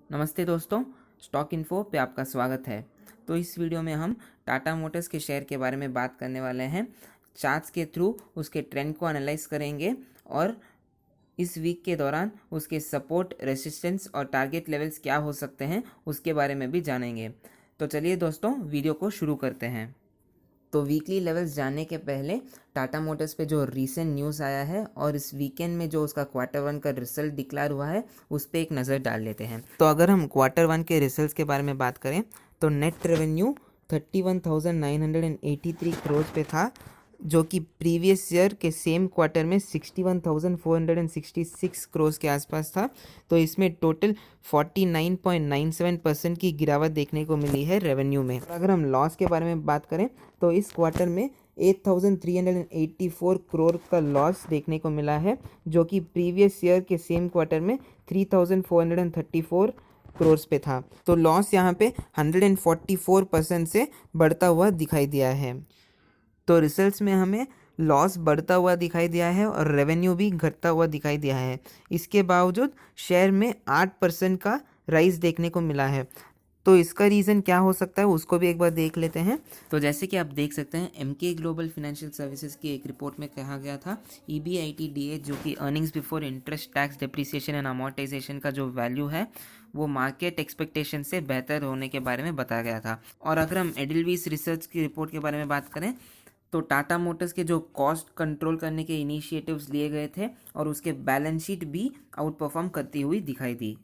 नमस्ते दोस्तों, stock info पे आपका स्वागत है। तो इस वीडियो में हम टाटा मोटर्स के शेयर के बारे में बात करने वाले हैं। चार्ट्स के थ्रू उसके ट्रेंड को एनालाइज करेंगे और इस वीक के दौरान उसके सपोर्ट, रेसिस्टेंस और टारगेट लेवल्स क्या हो सकते हैं उसके बारे में भी जानेंगे। तो चलिए दोस्तों, वीडियो को शुरू करते हैं। तो वीकली लेवल्स जानने के पहले टाटा मोटर्स पे जो रीसेंट न्यूज़ आया है और इस वीकेंड में जो उसका Q1 का रिजल्ट डिक्लेयर हुआ है उस पर एक नज़र डाल लेते हैं। तो अगर हम Q1 के रिजल्ट्स के बारे में बात करें तो नेट रेवेन्यू 31,983 करोड़ पे था, जो कि प्रीवियस ईयर के सेम क्वार्टर में 61,466 करोड़ के आसपास था। तो इसमें टोटल 49.97% की गिरावट देखने को मिली है रेवेन्यू में। अगर हम लॉस के बारे में बात करें तो इस क्वार्टर में 8,384 करोड़ का लॉस देखने को मिला है, जो कि प्रीवियस ईयर के सेम क्वार्टर में 3,434 करोड़ पे था। तो लॉस यहाँ पे 144% से बढ़ता हुआ दिखाई दिया है। तो रिजल्ट्स में हमें लॉस बढ़ता हुआ दिखाई दिया है और रेवेन्यू भी घटता हुआ दिखाई दिया है। इसके बावजूद शेयर में 8% का राइज देखने को मिला है। तो इसका रीज़न क्या हो सकता है उसको भी एक बार देख लेते हैं। तो जैसे कि आप देख सकते हैं, एमके ग्लोबल फाइनेंशियल सर्विसेज की एक रिपोर्ट में कहा गया था EBITDA, जो कि earnings before interest, tax, depreciation and amortisation का जो वैल्यू है वो मार्केट एक्सपेक्टेशन से बेहतर होने के बारे में बताया गया था। और अगर हम एडिलवीज रिसर्च की रिपोर्ट के बारे में बात करें तो टाटा मोटर्स के जो कॉस्ट कंट्रोल करने के इनिशिएटिव्स लिए गए थे और उसके बैलेंस शीट भी आउट परफॉर्म करती हुई दिखाई दी।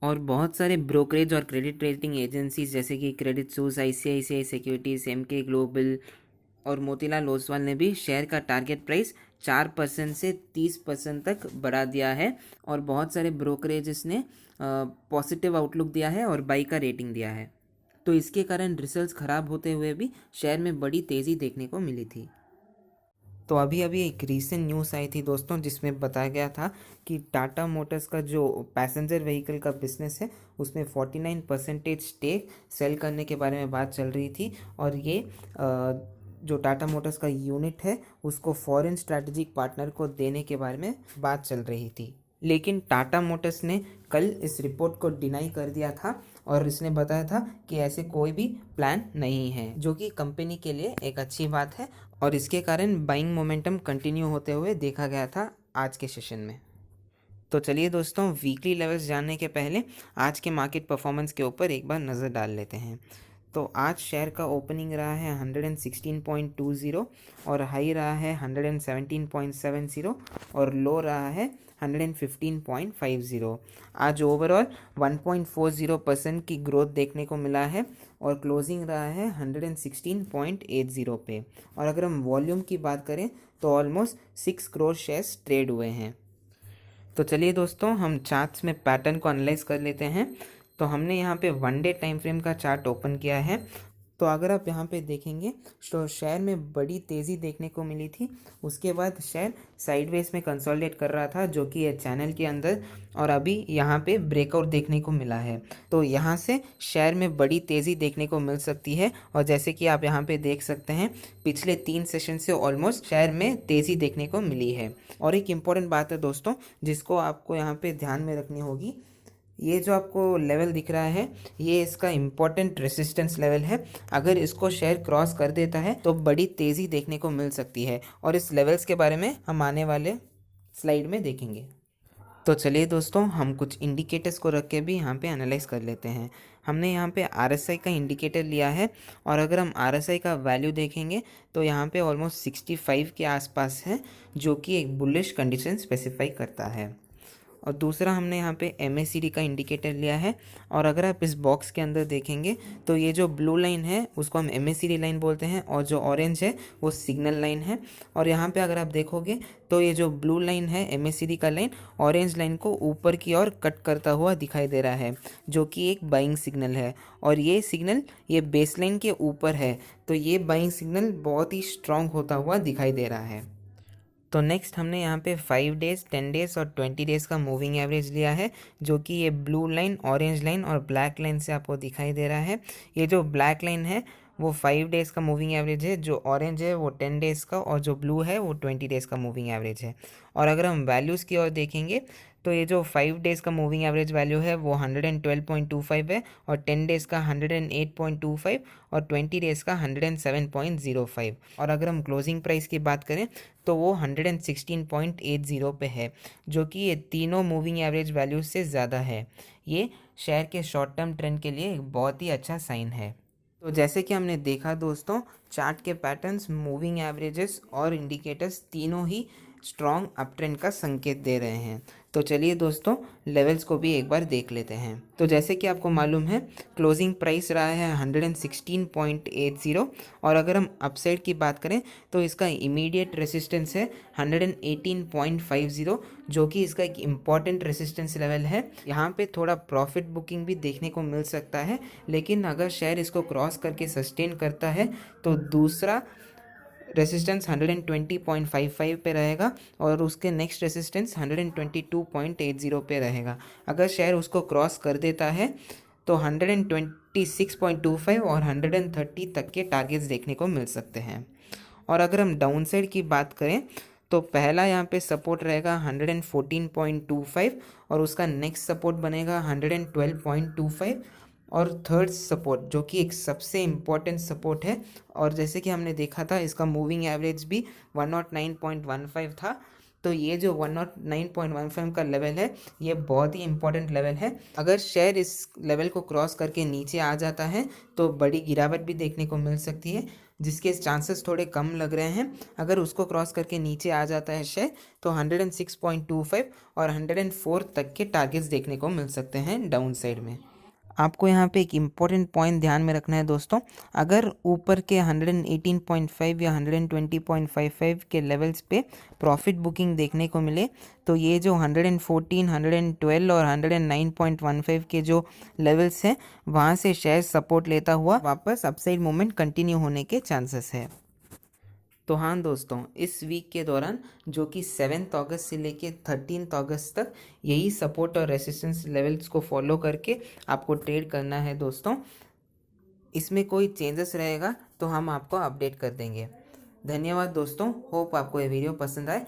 और बहुत सारे ब्रोकरेज और क्रेडिट रेटिंग एजेंसीज जैसे कि क्रेडिट सूस, ICICI सिक्योरिटीज, एमके ग्लोबल और मोतीलाल ओसवाल ने भी शेयर का टारगेट प्राइस 4% से 30% तक बढ़ा दिया है। और बहुत सारे ब्रोकरेजेस ने पॉजिटिव आउटलुक दिया है और बाई का रेटिंग दिया है। तो इसके कारण रिजल्ट्स ख़राब होते हुए भी शेयर में बड़ी तेज़ी देखने को मिली थी। तो अभी अभी एक रीसेंट न्यूज़ आई थी दोस्तों, जिसमें बताया गया था कि टाटा मोटर्स का जो पैसेंजर व्हीकल का बिजनेस है उसमें 49% स्टेक सेल करने के बारे में बात चल रही थी। और ये जो टाटा मोटर्स का यूनिट है उसको फॉरेन स्ट्रैटेजिक पार्टनर को देने के बारे में बात चल रही थी। लेकिन टाटा मोटर्स ने कल इस रिपोर्ट को डिनाई कर दिया था और इसने बताया था कि ऐसे कोई भी प्लान नहीं है, जो कि कंपनी के लिए एक अच्छी बात है। और इसके कारण बाइंग मोमेंटम कंटिन्यू होते हुए देखा गया था आज के सेशन में। तो चलिए दोस्तों, वीकली लेवल्स जानने के पहले आज के मार्केट परफॉर्मेंस के ऊपर एक बार नज़र डाल लेते हैं। तो आज शेयर का ओपनिंग रहा है 116.20 और हाई रहा है 117.70 और लो रहा है 115.50। आज ओवरऑल 1.40% की ग्रोथ देखने को मिला है और क्लोजिंग रहा है 116.80 पे। और अगर हम वॉल्यूम की बात करें तो ऑलमोस्ट 6 करोड़ शेयर्स ट्रेड हुए हैं। तो चलिए दोस्तों, हम चार्ट्स में पैटर्न को एनालाइज कर लेते हैं। तो हमने यहाँ पे 1 डे टाइम फ्रेम का चार्ट ओपन किया है। तो अगर आप यहाँ पे देखेंगे तो शेयर में बड़ी तेज़ी देखने को मिली थी। उसके बाद शेयर साइडवेज में कंसोलिडेट कर रहा था, जो कि ये चैनल के अंदर, और अभी यहाँ पे ब्रेकआउट देखने को मिला है। तो यहाँ से शेयर में बड़ी तेज़ी देखने को मिल सकती है। और जैसे कि आप यहाँ पे देख सकते हैं, पिछले 3 सेशन से ऑलमोस्ट शेयर में तेज़ी देखने को मिली है। और एक इम्पॉर्टेंट बात है दोस्तों, जिसको आपको यहाँ पे ध्यान में रखनी होगी, ये जो आपको लेवल दिख रहा है ये इसका इम्पोर्टेंट रेसिस्टेंस लेवल है। अगर इसको शेयर क्रॉस कर देता है तो बड़ी तेज़ी देखने को मिल सकती है। और इस लेवल्स के बारे में हम आने वाले स्लाइड में देखेंगे। तो चलिए दोस्तों, हम कुछ इंडिकेटर्स को रख के भी यहाँ पे एनालाइज कर लेते हैं। हमने यहाँ पे RSI का इंडिकेटर लिया है और अगर हम RSI का वैल्यू देखेंगे तो यहाँ पे ऑलमोस्ट 65 के आसपास है, जो कि एक बुलिश कंडीशन स्पेसिफाई करता है। और दूसरा हमने यहाँ पे MACD का इंडिकेटर लिया है और अगर आप इस बॉक्स के अंदर देखेंगे तो ये जो ब्लू लाइन है उसको हम MACD लाइन बोलते हैं और जो ऑरेंज है वो सिग्नल लाइन है। और यहाँ पे अगर आप देखोगे तो ये जो ब्लू लाइन है MACD का लाइन ऑरेंज लाइन को ऊपर की ओर कट करता हुआ दिखाई दे रहा है, जो कि एक बाइंग सिग्नल है। और ये सिग्नल ये बेस लाइन के ऊपर है, तो ये बाइंग सिग्नल बहुत ही स्ट्रॉन्ग होता हुआ दिखाई दे रहा है। तो नेक्स्ट हमने यहाँ पे 5 डेज़, 10 डेज़ और 20 डेज़ का मूविंग एवरेज लिया है, जो कि ये ब्लू लाइन, ऑरेंज लाइन और ब्लैक लाइन से आपको दिखाई दे रहा है। ये जो ब्लैक लाइन है वो 5 डेज़ का मूविंग एवरेज है, जो ऑरेंज है वो 10 डेज़ का और जो ब्लू है वो 20 डेज़ का मूविंग एवरेज है। और अगर हम वैल्यूज़ की ओर देखेंगे तो ये जो 5 डेज़ का मूविंग एवरेज वैल्यू है वो 112.25 है, और 10 डेज़ का 108.25 और 20 डेज़ का 107.05। और अगर हम क्लोजिंग प्राइस की बात करें तो वो 116.80 पे है, जो कि ये तीनों मूविंग एवरेज वैल्यूज से ज़्यादा है। ये शेयर के शॉर्ट टर्म ट्रेंड के लिए एक बहुत ही अच्छा साइन है। तो जैसे कि हमने देखा दोस्तों, चार्ट के पैटर्न्स, मूविंग एवरेजेस और इंडिकेटर्स तीनों ही स्ट्रॉन्ग अप ट्रेंड का संकेत दे रहे हैं। तो चलिए दोस्तों, लेवल्स को भी एक बार देख लेते हैं। तो जैसे कि आपको मालूम है, क्लोजिंग प्राइस रहा है 116.80, और अगर हम अपसाइड की बात करें तो इसका इमीडिएट रेसिस्टेंस है 118.50, जो कि इसका एक इम्पॉर्टेंट रेसिस्टेंस लेवल है। यहाँ पे थोड़ा प्रॉफिट बुकिंग भी देखने को मिल सकता है, लेकिन अगर शेयर इसको क्रॉस करके सस्टेन करता है तो दूसरा रेसिस्टेंस 120.55 पे रहेगा, और उसके नेक्स्ट रेसिस्टेंस 122.80 पे रहेगा। अगर शेयर उसको क्रॉस कर देता है तो 126.25 और 130 तक के टारगेट्स देखने को मिल सकते हैं। और अगर हम डाउन साइड की बात करें तो पहला यहाँ पे सपोर्ट रहेगा 114.25, और उसका नेक्स्ट सपोर्ट बनेगा 112.25, और थर्ड सपोर्ट जो कि एक सबसे इम्पॉर्टेंट सपोर्ट है, और जैसे कि हमने देखा था इसका मूविंग एवरेज भी 109.15 था। तो ये जो 109.15 का लेवल है ये बहुत ही इंपॉर्टेंट लेवल है। अगर शेयर इस लेवल को क्रॉस करके नीचे आ जाता है तो बड़ी गिरावट भी देखने को मिल सकती है, जिसके चांसेस थोड़े कम लग रहे हैं। अगर उसको क्रॉस करके नीचे आ जाता है शेयर तो 106.25 और 104 तक के टारगेट्स देखने को मिल सकते हैं डाउन साइड में। आपको यहाँ पे एक इम्पॉर्टेंट पॉइंट ध्यान में रखना है दोस्तों, अगर ऊपर के 118.5 या 120.55 के लेवल्स पे प्रॉफिट बुकिंग देखने को मिले तो ये जो 114, 112 और 109.15 के जो लेवल्स हैं वहाँ से शेयर सपोर्ट लेता हुआ वापस अपसाइड मूवमेंट कंटिन्यू होने के चांसेस है। तो हाँ दोस्तों, इस वीक के दौरान जो कि 7 अगस्त से लेके 13 अगस्त तक यही सपोर्ट और रेसिस्टेंस लेवल्स को फॉलो करके आपको ट्रेड करना है दोस्तों। इसमें कोई चेंजेस रहेगा तो हम आपको अपडेट कर देंगे। धन्यवाद दोस्तों, होप आपको ये वीडियो पसंद आए,